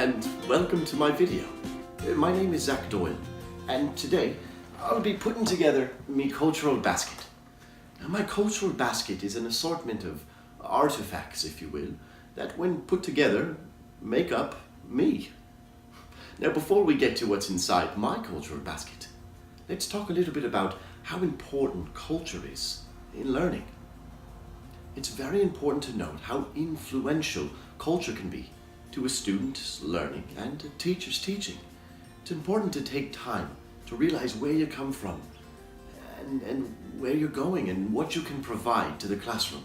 and welcome to my video. My name is Zach Doyle, and today I'll be putting together my cultural basket. Now, my cultural basket is an assortment of artifacts, if you will, that when put together make up me. Now, before we get to what's inside my cultural basket, let's talk a little bit about how important culture is in learning. It's very important to note how influential culture can be to a student's learning and a teacher's teaching. It's important to take time to realize where you come from and where you're going and what you can provide to the classroom.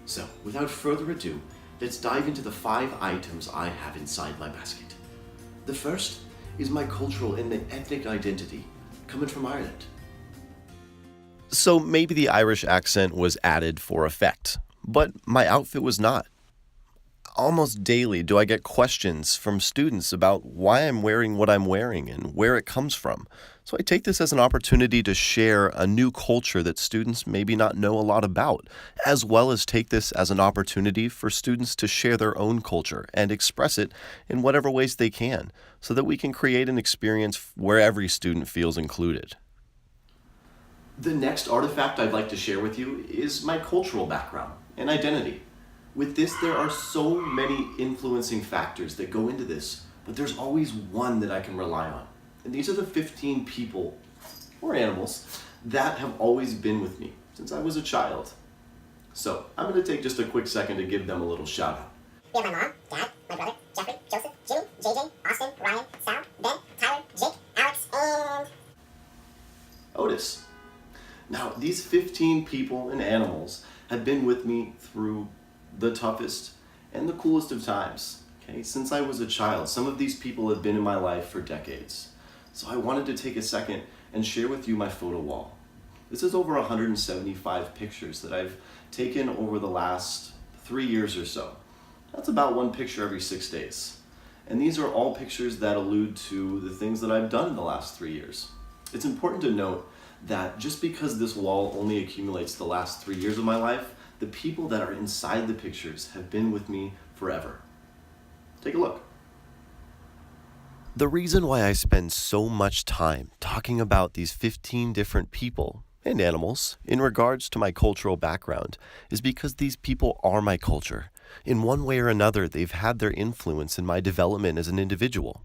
So, without further ado, let's dive into the 5 items I have inside my basket. The first is my cultural and ethnic identity coming from Ireland. So maybe the Irish accent was added for effect, but my outfit was not. Almost daily do I get questions from students about why I'm wearing what I'm wearing and where it comes from. So I take this as an opportunity to share a new culture that students maybe not know a lot about, as well as take this as an opportunity for students to share their own culture and express it in whatever ways they can, so that we can create an experience where every student feels included. The next artifact I'd like to share with you is my cultural background and identity. With this, there are so many influencing factors that go into this, but there's always one that I can rely on. And these are the 15 people, or animals, that have always been with me since I was a child. So, I'm going to take just a quick second to give them a little shout out. We have my mom, dad, my brother, Jeffrey, Joseph, Jimmy, JJ, Austin, Ryan, Sal, Ben, Tyler, Jake, Alex, and Otis. Now, these 15 people and animals have been with me through the toughest and the coolest of times. Okay, since I was a child, some of these people have been in my life for decades. So I wanted to take a second and share with you my photo wall. This is over 175 pictures that I've taken over the last 3 years or so. That's about 1 picture every 6 days. And these are all pictures that allude to the things that I've done in the last 3 years. It's important to note that just because this wall only accumulates the last 3 years of my life, the people that are inside the pictures have been with me forever. Take a look. The reason why I spend so much time talking about these 15 different people and animals in regards to my cultural background is because these people are my culture. In one way or another, they've had their influence in my development as an individual.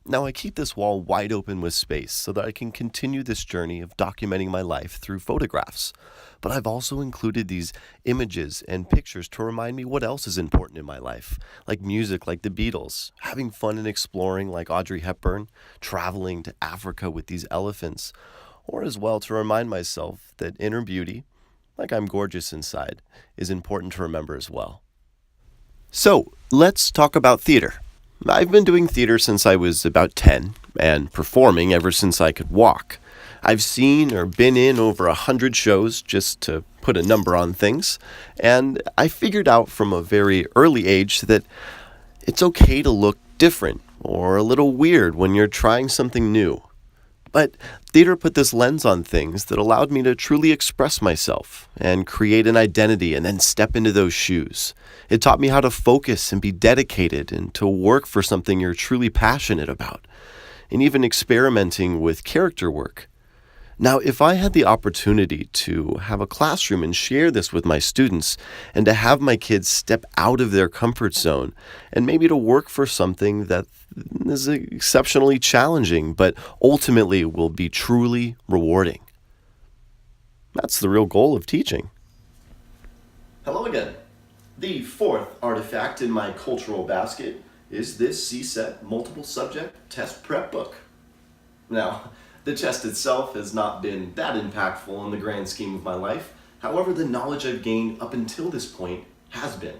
Now, I keep this wall wide open with space so that I can continue this journey of documenting my life through photographs. But I've also included these images and pictures to remind me what else is important in my life, like music like the Beatles, having fun and exploring like Audrey Hepburn, traveling to Africa with these elephants, or as well to remind myself that inner beauty, like I'm gorgeous inside, is important to remember as well. So, let's talk about theater. I've been doing theater since I was about 10 and performing ever since I could walk. I've seen or been in over 100 shows, just to put a number on things, and I figured out from a very early age that it's okay to look different or a little weird when you're trying something new. But theater put this lens on things that allowed me to truly express myself and create an identity and then step into those shoes. It taught me how to focus and be dedicated and to work for something you're truly passionate about, and even experimenting with character work. Now, if I had the opportunity to have a classroom and share this with my students and to have my kids step out of their comfort zone and maybe to work for something that is exceptionally challenging but ultimately will be truly rewarding. That's the real goal of teaching. Hello again. The 4th artifact in my cultural basket is this CSET multiple subject test prep book. Now, the test itself has not been that impactful in the grand scheme of my life. However, the knowledge I've gained up until this point has been.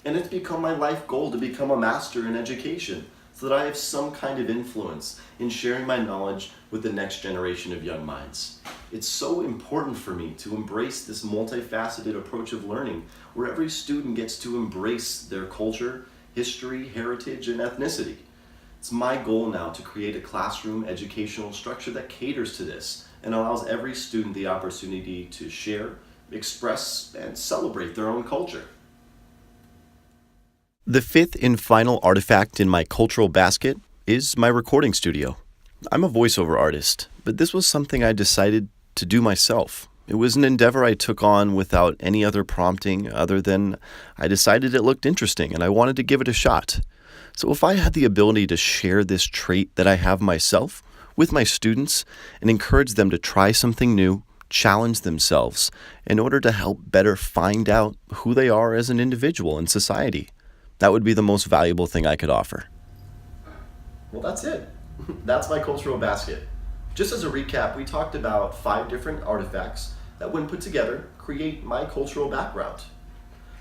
And it's become my life goal to become a master in education so that I have some kind of influence in sharing my knowledge with the next generation of young minds. It's so important for me to embrace this multifaceted approach of learning where every student gets to embrace their culture, history, heritage, and ethnicity. It's my goal now to create a classroom educational structure that caters to this and allows every student the opportunity to share, express, and celebrate their own culture. The fifth and final artifact in my cultural basket is my recording studio. I'm a voiceover artist, but this was something I decided to do myself. It was an endeavor I took on without any other prompting other than I decided it looked interesting and I wanted to give it a shot. So if I had the ability to share this trait that I have myself with my students and encourage them to try something new, challenge themselves in order to help better find out who they are as an individual in society, that would be the most valuable thing I could offer. Well, that's it. That's my cultural basket. Just as a recap, we talked about 5 different artifacts that, when put together, create my cultural background.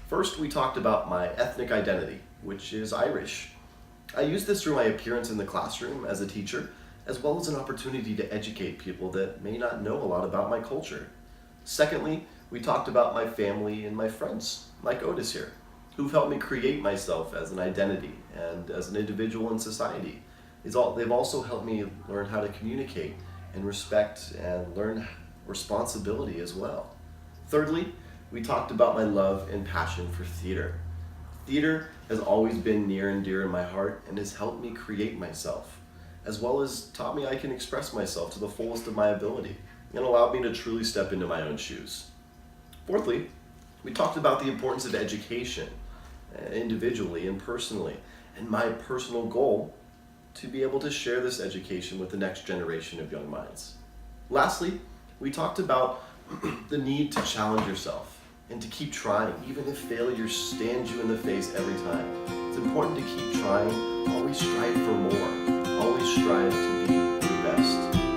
First, we talked about my ethnic identity, which is Irish. I use this through my appearance in the classroom as a teacher, as well as an opportunity to educate people that may not know a lot about my culture. Secondly, we talked about my family and my friends, like Otis here, who've helped me create myself as an identity and as an individual in society. They've also helped me learn how to communicate and respect and learn responsibility as well. Thirdly, we talked about my love and passion for theater. Theater has always been near and dear in my heart and has helped me create myself, as well as taught me I can express myself to the fullest of my ability and allowed me to truly step into my own shoes. Fourthly, we talked about the importance of education, individually and personally, and my personal goal to be able to share this education with the next generation of young minds. Lastly, we talked about the need to challenge yourself and to keep trying, even if failure stands you in the face every time. It's important to keep trying, always strive for more, always strive to be your best.